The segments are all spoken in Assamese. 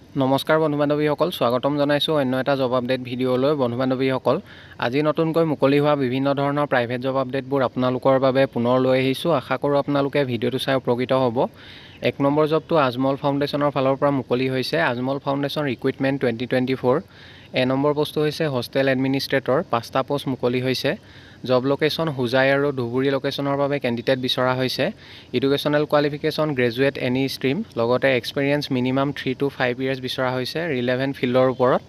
নমস্কাৰ বন্ধু বান্ধৱীসকল, স্বাগতম জনাইছোঁ অন্য এটা জব আপডেট ভিডিঅ'লৈ। বন্ধু বান্ধৱীসকল, আজি নতুনকৈ মুকলি হোৱা বিভিন্ন ধৰণৰ প্ৰাইভেট জব আপডেটবোৰ আপোনালোকৰ বাবে পুনৰ লৈ আহিছোঁ। আশা কৰোঁ আপোনালোকে ভিডিঅ'টো চাই উপকৃত হ'ব। 1 নম্বৰ জবটো আজমল ফাউণ্ডেশ্যনৰ ফালৰ পৰা মুকলি হৈছে। Ajmal foundation recruitment 2024। নম্বৰ পোষ্টটো হৈছে হোষ্টেল এডমিনিষ্ট্ৰেটৰ। 5টা পোষ্ট মুকলি হৈছে। জব লোকেশ্যন হোজাই আৰু ধুবুৰী লোকেশ্যনৰ বাবে কেণ্ডিডেট বিচৰা হৈছে। Educational qualification graduate any stream, লগতে এক্সপিৰিয়েঞ্চ মিনিমাম 3 to 5 years বিচৰা হৈছে ৰিলেভেণ্ট ফিল্ডৰ ওপৰত।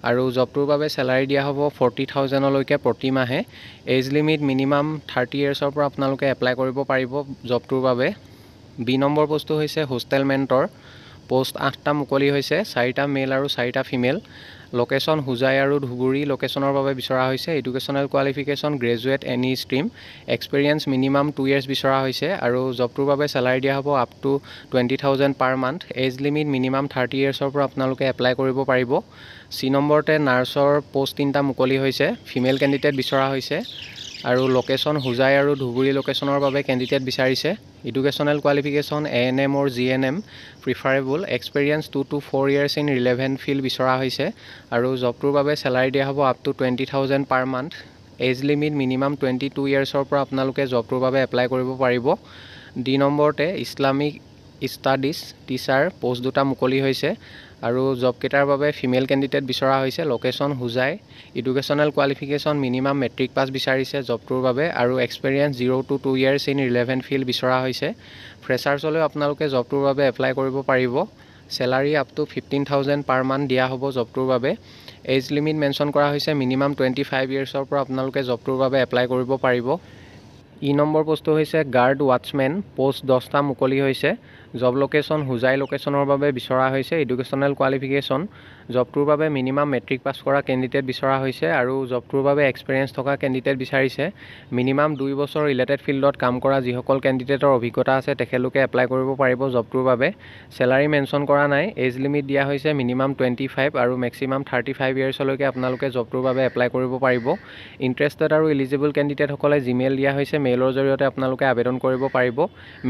আৰু জবটোৰ বাবে চেলাৰী দিয়া হ'ব 40,000লৈকে প্ৰতি মাহে। এজ লিমিট মিনিমাম 30 yearsৰ পৰা আপোনালোকে এপ্লাই কৰিব পাৰিব জবটোৰ বাবে। নম্বৰ পোষ্টটো হৈছে হোষ্টেল মেণ্টৰ। পোষ্ট 8টা মুকলি হৈছে, 4টা মেল আৰু 4টা ফিমেল। লোকেশ্যন হোজাই আৰু ধুবুৰী লোকেশ্যনৰ বাবে বিচৰা হৈছে। Educational qualification graduate any stream, experience minimum 2 years বিচৰা হৈছে। আৰু জবটোৰ বাবে চেলাৰী দিয়া হ'ব up to 20,000 per month। Age limit minimum 30 yearsৰ পৰা আপোনালোকে এপ্লাই কৰিব পাৰিব। নম্বৰতে নাৰ্ছৰ পোষ্ট 3টা মুকলি হৈছে, ফিমেল কেণ্ডিডেট বিচৰা হৈছে। আৰু লোকেশ্যন হোজাই আৰু ধুবুৰী লোকেশ্যনৰ বাবে কেণ্ডিডেট বিচাৰিছে। Educational qualification ANM or GNM preferable, experience 2 to 4 years in relevant field বিচৰা হৈছে। আৰু জবটোৰ বাবে চেলাৰী দিয়া হ'ব up to 20,000 per month। Age limit minimum 22 yearsৰ পৰা আপোনালোকে জবটোৰ বাবে এপ্লাই কৰিব পাৰিব। নম্বৰতে ইছলামিক ষ্টাডিজ টিচাৰ পোষ্ট 2টা মুকলি হৈছে। আৰু জবকেইটাৰ বাবে ফিমেল কেণ্ডিডেট বিচৰা হৈছে। Location Hojai, educational qualification minimum matric pass বিচাৰিছে জবটোৰ বাবে। আৰু experience 0 to 2 years in relevant field বিচৰা হৈছে। ফ্ৰেছাৰ্ছলৈও আপোনালোকে জবটোৰ বাবে এপ্লাই কৰিব পাৰিব। Salary up to 15,000 per month দিয়া হ'ব জবটোৰ বাবে। এজ লিমিট মেনশ্যন কৰা হৈছে মিনিমাম 25 yearsৰ পৰা আপোনালোকে জবটোৰ বাবে এপ্লাই কৰিব পাৰিব। নম্বৰ পোষ্টটো হৈছে গাৰ্ড ৱাটছমেন। পোষ্ট 10টা মুকলি হৈছে। জব লোকেশ্যন হোজাই লোকেশ্যনৰ বাবে বিচৰা হৈছে। এডুকেশ্যনেল কোৱালিফিকেশ্যন জবটোৰ বাবে মিনিমাম মেট্ৰিক পাছ কৰা কেণ্ডিডেট বিচৰা হৈছে। আৰু জবটোৰ বাবে এক্সপিৰিয়েঞ্চ থকা কেণ্ডিডেট বিচাৰিছে। মিনিমাম 2 বছৰ ৰিলেটেড ফিল্ডত কাম কৰা যিসকল কেণ্ডিডেটৰ অভিজ্ঞতা আছে তেখেতলোকে এপ্লাই কৰিব পাৰিব জবটোৰ বাবে। চেলাৰী মেনশ্যন কৰা নাই। এজ লিমিট দিয়া হৈছে মিনিমাম 25 আৰু মেক্সিমাম 35 yearsলৈকে আপোনালোকে জবটোৰ বাবে এপ্লাই কৰিব পাৰিব। ইণ্টাৰেষ্টেড আৰু এলিজিবল কেণ্ডিডেটসকলে জিমেইল দিয়া হৈছে, মেইলৰ জৰিয়তে আপোনালোকে আবেদন কৰিব পাৰিব।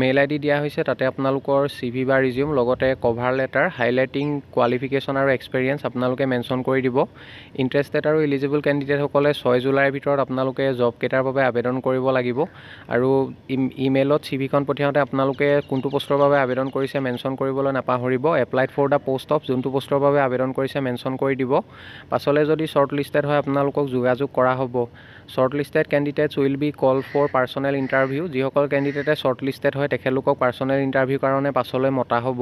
মেইল ID দিয়া হৈছে, তাতে আপোনালোকৰ CV বা ৰিজিউম লগতে কভাৰ লেটাৰ হাইলাইটিং কোৱালিফিকেশ্যন আৰু এক্সপিৰিয়েঞ্চ আপোনালোকে মেনশ্যন কৰি দিব। ইণ্টাৰেষ্টেড আৰু এলিজিবল কেণ্ডিডেটসকলে 6 জুলাইৰ ভিতৰত আপোনালোকে জবকেইটাৰ বাবে আবেদন কৰিব লাগিব। আৰু ইমেইলত CVখন পঠিয়াওঁতে আপোনালোকে কোনটো পোষ্টৰ বাবে আবেদন কৰিছে মেনশ্যন কৰিবলৈ নাপাহৰিব। Applied for the post of, যোনটো পোষ্টৰ বাবে আবেদন কৰিছে মেনশ্যন কৰি দিব। পাছলৈ যদি শ্বৰ্ট লিষ্টেড হয় আপোনালোকক যোগাযোগ কৰা হ'ব। Short listed candidates will be call for personal interview. যিসকল কেণ্ডিডেটে শ্বৰ্ট লিষ্টেড হয় তেখেতলোকক পাৰ্চনেল ইণ্টাৰভিউৰ কাৰণে পাছলৈ মতা হ'ব।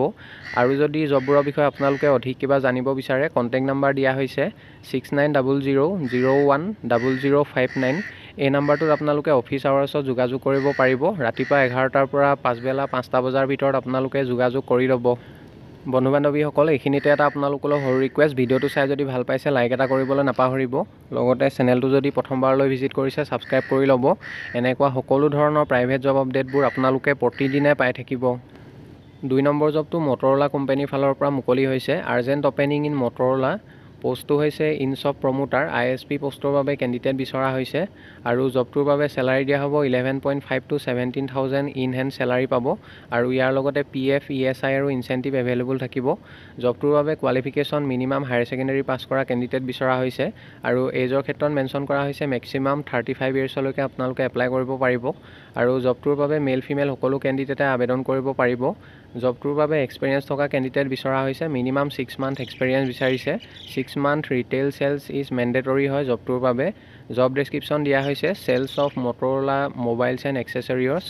আৰু যদি জববোৰৰ বিষয়ে আপোনালোকে অধিক কিবা জানিব বিচাৰে, কণ্টেক্ট নাম্বাৰ দিয়া হৈছে 6900010059। এই নাম্বাৰটোত আপোনালোকে অফিচ আৱাৰ্ছত যোগাযোগ কৰিব পাৰিব। ৰাতিপুৱা 11টাৰ পৰা পাছবেলা 5টা বজাৰ ভিতৰত আপোনালোকে যোগাযোগ কৰি ল'ব। বন্ধু বান্ধৱীসকল, এইখিনিতে এটা আপোনালোকলৈ সৰু ৰিকুৱেষ্ট, ভিডিঅ'টো চাই যদি ভাল পাইছে লাইক এটা কৰিবলৈ নাপাহৰিব। লগতে চেনেলটো যদি প্ৰথমবাৰলৈ ভিজিট কৰিছে ছাবস্ক্ৰাইব কৰি ল'ব। এনেকুৱা সকলো ধৰণৰ প্ৰাইভেট জব আপডেটবোৰ আপোনালোকে প্ৰতিদিনে পাই থাকিব। 2 নম্বৰ জবটো মটৰলা কোম্পানীৰ ফালৰ পৰা মুকলি হৈছে। Urgent opening in Motorola. পোষ্টটো হৈছে ইনশ্বপ প্ৰমোটাৰ। ISP পোষ্টৰ বাবে কেণ্ডিডেট বিচৰা হৈছে। আৰু জবটোৰ বাবে চেলাৰী দিয়া হ'ব 11.5 to 17,000 ইন হেণ্ড চেলাৰী পাব। আৰু ইয়াৰ লগতে PF, ESI আৰু ইনচেণ্টিভ এভেইলেবল থাকিব। জবটোৰ বাবে qualification minimum higher secondary pass কৰা কেণ্ডিডেট বিচৰা হৈছে। আৰু এজৰ ক্ষেত্ৰত মেনশ্যন কৰা হৈছে মেক্সিমাম 35 yearsলৈকে আপোনালোকে এপ্লাই কৰিব পাৰিব। আৰু জবটোৰ বাবে মেল ফিমেল সকলো কেণ্ডিডেটে আবেদন কৰিব পাৰিব। জবটোৰ বাবে এক্সপিৰিয়েঞ্চ থকা কেণ্ডিডেট বিচৰা হৈছে। মিনিমাম 6 month এক্সপিৰিয়েঞ্চ বিচাৰিছে। 6 month retail sales is mandatory হয় জবটোৰ বাবে। জব ডেছক্ৰিপশ্যন দিয়া হৈছে sales of Motorola mobiles and accessories.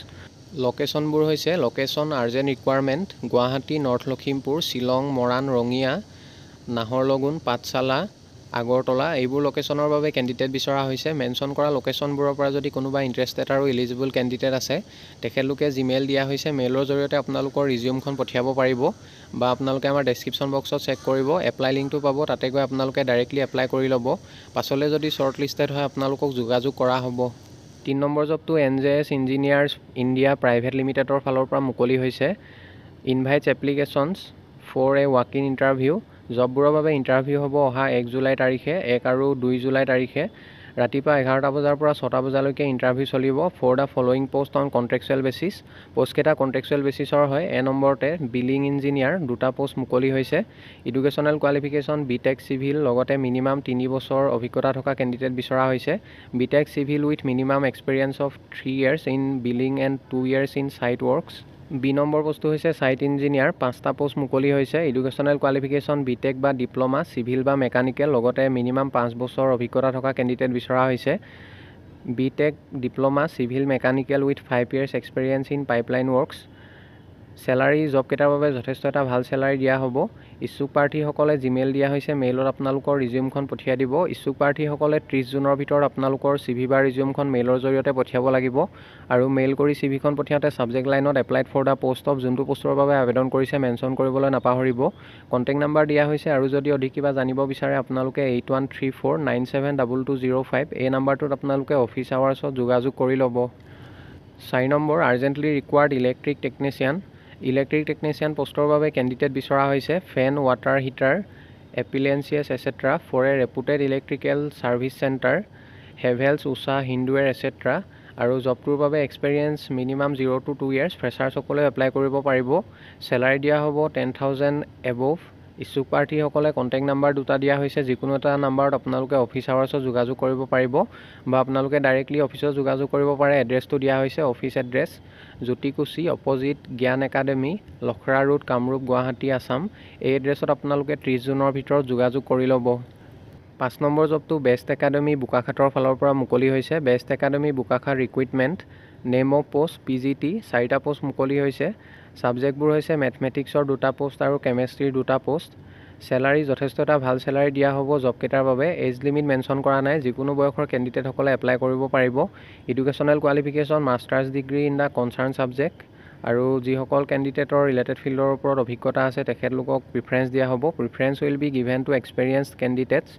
লোকেশ্যনবোৰ হৈছে location urgent requirement Guwahati, north Lakhimpur, Shillong, Moran, Rangia, Naharlagun, Pathsala, Agartala. এইবোৰ লোকেশ্যনৰ বাবে কেণ্ডিডেট বিচৰা হৈছে। মেনশ্যন কৰা লোকেশ্যনবোৰৰ পৰা যদি কোনোবা ইণ্টাৰেষ্টেড আৰু এলিজিবল কেণ্ডিডেট আছে তেখেতলোকে জিমেইল দিয়া হৈছে, মেইলৰ জৰিয়তে আপোনালোকৰ ৰিজিউমখন পঠিয়াব পাৰিব। বা আপোনালোকে আমাৰ ডেছক্ৰিপশ্যন বক্সত চেক কৰিব, এপ্লাই লিংকটো পাব, তাতে গৈ আপোনালোকে ডাইৰেক্টলি এপ্লাই কৰি ল'ব। পাছলৈ যদি শ্বৰ্ট লিষ্টেড হয় আপোনালোকক যোগাযোগ কৰা হ'ব। 3 নম্বৰ জবটো NJS ইঞ্জিনিয়াৰ্ছ ইণ্ডিয়া প্ৰাইভেট লিমিটেডৰ ফালৰ পৰা মুকলি হৈছে। Invites applications for a walk in interview. জববোৰৰ বাবে ইণ্টাৰভিউ হ'ব অহা 1 জুলাই তাৰিখে, 1 আৰু 2 জুলাই তাৰিখে ৰাতিপুৱা 11টা বজাৰ পৰা 6টা বজালৈকে ইণ্টাৰভিউ চলিব for the following post on contractual basis. পোষ্টকেইটা কণ্ট্ৰেকচুৱেল বেচিছৰ হয়। নম্বৰতে বিলিং ইঞ্জিনিয়াৰ 2টা পোষ্ট মুকলি হৈছে। এডুকেশ্যনেল কোৱালিফিকেশ্যন বিটেক চিভিল, লগতে মিনিমাম 3 বছৰ অভিজ্ঞতা থকা কেণ্ডিডেট বিচৰা হৈছে। B Tech civil with minimum experience of 3 years in billing and 2 years in site works. B number পোষ্টটো হৈছে ছাইট ইঞ্জিনিয়াৰ, 5টা পোষ্ট মুকলি হৈছে। এডুকেশ্যনেল কোৱালিফিকেশ্যন বিটেক বা ডিপ্ল'মা, চিভিল বা মেকানিকেল, লগতে মিনিমাম 5 বছৰ অভিজ্ঞতা থকা কেণ্ডিডেট বিচৰা হৈছে। B Tech, diploma, civil, mechanical with 5 years experience in pipeline works. Salary জবকেইটাৰ বাবে যথেষ্ট এটা ভাল চেলাৰী দিয়া হ'ব। ইচ্ছুক প্ৰাৰ্থীসকলে জিমেইল দিয়া হৈছে, মেইলত আপোনালোকৰ ৰিজিউমখন পঠিয়াই দিব। ইচ্ছুক প্ৰাৰ্থীসকলে 30 জুনৰ ভিতৰত আপোনালোকৰ CV বা ৰিজিউমখন মেইলৰ জৰিয়তে পঠিয়াব লাগিব। আৰু মেইল কৰি CVখন পঠিয়াওঁতে ছাবজেক্ট লাইনত applied for the post of, যোনটো পোষ্টৰ বাবে আবেদন কৰিছে মেনশ্যন কৰিবলৈ নাপাহৰিব। কণ্টেক্ট নাম্বাৰ দিয়া হৈছে, আৰু যদি অধিক কিবা জানিব বিচাৰে আপোনালোকে 8134972205 এই নাম্বাৰটোত আপোনালোকে অফিচ আৱাৰ্ছত যোগাযোগ কৰি ল'ব। 4 number urgently required electric technician. Electric technician পোষ্টৰ বাবে কেণ্ডিডেট বিচৰা হৈছে। Fan, water heater, appliances etcetera for a reputed electrical service centre, Havells, Usha, Hindware etcetera. আৰু জবটোৰ বাবে এক্সপিৰিয়েঞ্চ মিনিমাম 0 to 2 years। ফ্ৰেছাৰসকলেও এপ্লাই কৰিব পাৰিব। চেলাৰী দিয়া হ'ব 10,000 এবভ। ইচ্ছুক প্ৰাৰ্থীসকলে কণ্টেক্ট নাম্বাৰ 2টা দিয়া হৈছে, যিকোনো এটা নাম্বাৰত আপোনালোকে অফিচ আৱাৰ্ছত যোগাযোগ কৰিব পাৰিব, বা আপোনালোকে ডাইৰেক্টলি অফিচত যোগাযোগ কৰিব পাৰে। এড্ৰেছটো দিয়া হৈছে অফিচ এড্ৰেছ জ্যোতিকুচি, অপজিট জ্ঞান একাডেমী, লখৰা ৰোড, কামৰূপ, গুৱাহাটী, আছাম। এই এড্ৰেছত আপোনালোকে 30 জুনৰ ভিতৰত যোগাযোগ কৰি ল'ব। 5 নম্বৰ জবটো বেষ্ট একাডেমী বোকাখাতৰ ফালৰ পৰা মুকলি হৈছে। Best academy Bokakhat recruitment, name of post PGT, 4টা পোষ্ট মুকলি হৈছে। ছাবজেক্টবোৰ হৈছে মেথমেটিক্সৰ 2টা পোষ্ট আৰু কেমেষ্ট্ৰিৰ 2টা পোষ্ট। চেলাৰী যথেষ্ট এটা ভাল চেলাৰী দিয়া হ'ব জবকেইটাৰ বাবে। এজ লিমিট মেনশ্যন কৰা নাই, যিকোনো বয়সৰ কেণ্ডিডেটসকলে এপ্লাই কৰিব পাৰিব। Educational qualification masters degree in the concerned subject, আৰু যিসকল কেণ্ডিডেটৰ ৰিলেটেড ফিল্ডৰ ওপৰত অভিজ্ঞতা আছে তেখেতলোকক প্ৰিফাৰেঞ্চ দিয়া হ'ব। Preference will be given to experienced candidates.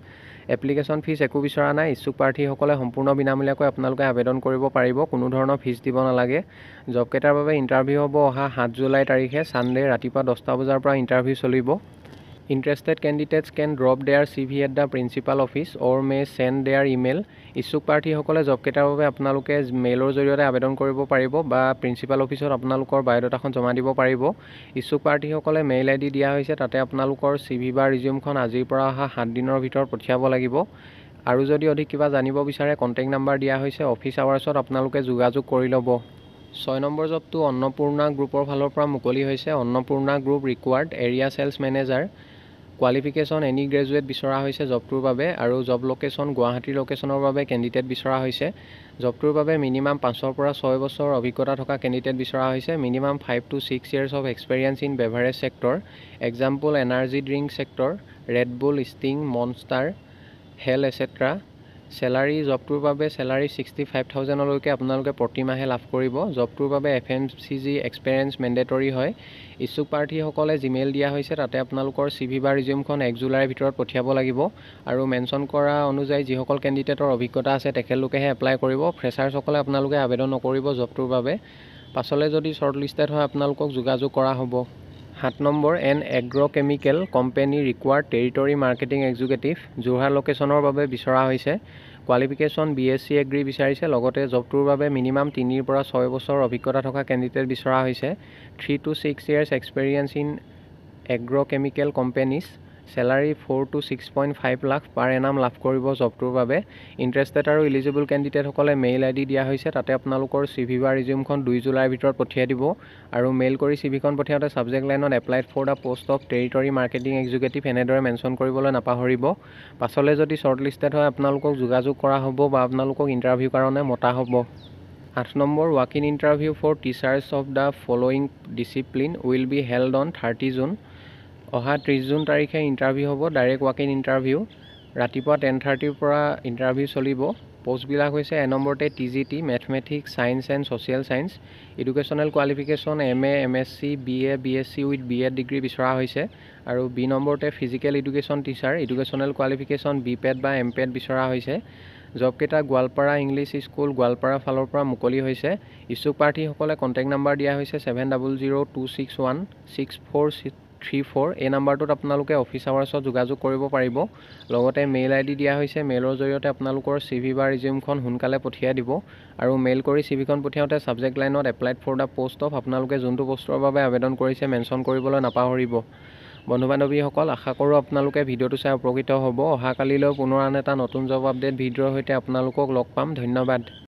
Application fees একো বিচৰা নাই। ইচ্ছুক প্ৰাৰ্থীসকলে সম্পূৰ্ণ বিনামূলীয়াকৈ আপোনালোকে আবেদন কৰিব পাৰিব, কোনো ধৰণৰ ফিজ দিব নালাগে। জবকেইটাৰ বাবে ইণ্টাৰভিউ হ'ব অহা 7 জুলাই তাৰিখে ছানডে ৰাতিপুৱা 10টা বজাৰ পৰা ইণ্টাৰভিউ চলিব। Interested candidates can drop their CV at the principal office or may send their email. ইচ্ছুক প্ৰাৰ্থীসকলে জবকেইটাৰ বাবে আপোনালোকে মেইলৰ জৰিয়তে আবেদন কৰিব পাৰিব, বা প্ৰিন্সিপাল অফিচত আপোনালোকৰ বায়'ডাটাখন জমা দিব পাৰিব। ইচ্ছুক প্ৰাৰ্থীসকলে মেইল ID দিয়া হৈছে, তাতে আপোনালোকৰ CV বা ৰিজিউমখন আজিৰ পৰা অহা 7 দিনৰ ভিতৰত পঠিয়াব লাগিব। আৰু যদি অধিক কিবা জানিব বিচাৰে কণ্টেক্ট নাম্বাৰ দিয়া হৈছে, অফিচ আৱাৰ্ছত আপোনালোকে যোগাযোগ কৰি ল'ব। 6 নম্বৰ জবটো অন্নপূৰ্ণা গ্ৰুপৰ ফালৰ পৰা মুকলি হৈছে। Annapurna group required area sales manager. Qualification any graduate বিচৰা হৈছে জবটোৰ বাবে, আৰু জব লোকেশ্যন গুৱাহাটীৰ লোকেশ্যনৰ বাবে কেণ্ডিডেট বিচৰা হৈছে। জবটোৰ বাবে মিনিমাম 5 পৰা 6 বছৰ অভিজ্ঞতা থকা কেণ্ডিডেট বিচৰা হৈছে। Minimum 5 to 6 years of experience in beverage sector, example energy drink sector, Red Bull, Sting, Monster, Hell etcetera. Salary জবটোৰ বাবে চেলাৰী 65,000লৈকে আপোনালোকে প্ৰতিমাহে লাভ কৰিব। জবটোৰ বাবে FMCG এক্সপেৰিয়েঞ্চ মেণ্ডেটৰী হয়। ইচ্ছুক প্ৰাৰ্থীসকলে জিমেইল দিয়া হৈছে, তাতে আপোনালোকৰ CV বা ৰিজিউমখন 1 জুলাইৰ ভিতৰত পঠিয়াব লাগিব। আৰু মেনশ্যন কৰা অনুযায়ী যিসকল কেণ্ডিডেটৰ অভিজ্ঞতা আছে তেখেতলোকেহে এপ্লাই কৰিব। ফ্ৰেছাৰ্ছসকলে আপোনালোকে আবেদন নকৰিব জবটোৰ বাবে। পাছলৈ যদি শ্বৰ্টলিষ্টেড হয় আপোনালোকক যোগাযোগ কৰা হ'ব। 7 number an agrochemical company required territory marketing executive, Jorhat লোকেশ্যনৰ বাবে বিচৰা হৈছে। কোৱালিফিকেশ্যন BSc এগ্ৰি বিচাৰিছে, লগতে জবটোৰ বাবে মিনিমাম 3 পৰা 6 বছৰ অভিজ্ঞতা থকা কেণ্ডিডেট বিচৰা হৈছে। 3 to 6 years experience in agrochemical companies. Salary 4 to 6.5 lakh per annum লাভ কৰিব জবটোৰ বাবে। ইণ্টাৰেষ্টেড আৰু ইলিজিবল কেণ্ডিডেটসকলে মেইল ID দিয়া হৈছে, তাতে আপোনালোকৰ CV বা ৰিজিউমখন 2 জুলাইৰ ভিতৰত পঠিয়াই দিব। আৰু মেইল কৰি CVখন পঠিয়াওঁতে ছাবজেক্ট লাইনত applied for the post of territory marketing executive এনেদৰে মেনশ্যন কৰিবলৈ নাপাহৰিব। পাছলৈ যদি শ্বৰ্টলিষ্টেড হয় আপোনালোকক যোগাযোগ কৰা হ'ব, বা আপোনালোকক ইণ্টাৰভিউ কাৰণে মতা হ'ব। 8 number walk in interview for teachers of the following discipline will be held on 30 June. অহা 30 জুন তাৰিখে ইণ্টাৰভিউ হ'ব, ডাইৰেক্ট ৱাক ইন ইণ্টাৰভিউ। ৰাতিপুৱা 10:30ৰ পৰা ইণ্টাৰভিউ চলিব। পোষ্টবিলাক হৈছে এ নম্বৰতে TGT mathematics, science and social science. Educational qualification MA, MSc, BA, BSc with B.Ed degree বিচৰা হৈছে। আৰু বি নম্বৰতে physical education teacher, educational qualification BPED বা MPED বিচৰা হৈছে। জবকেইটা গোৱালপাৰা ইংলিছ স্কুল, গোৱালপাৰা ফালৰ পৰা মুকলি হৈছে। ইচ্ছুক প্ৰাৰ্থীসকলে কণ্টেক্ট নাম্বাৰ দিয়া হৈছে 70026164 8134 এই নাম্বাৰটোত আপোনালোকে অফিচ আৱাৰ্ছত যোগাযোগ কৰিব পাৰিব। লগতে মেইল আইডি দিয়া হৈছে, মেইলৰ জৰিয়তে আপোনালোকৰ CV বা ৰিজিউমখন সোনকালে পঠিয়াই দিব। আৰু মেইল কৰি CVখন পঠিয়াওঁতে ছাবজেক্ট লাইনত applied for the post of আপোনালোকে যোনটো পোষ্টৰ বাবে আবেদন কৰিছে মেনশ্যন কৰিবলৈ নাপাহৰিব। বন্ধু বান্ধৱীসকল, আশা কৰোঁ আপোনালোকে ভিডিঅ'টো চাই উপকৃত হ'ব। অহাকালিলৈ পুনৰ আন এটা নতুন জব আপডেট ভিডিঅ'ৰ সৈতে আপোনালোকক লগ পাম। ধন্যবাদ।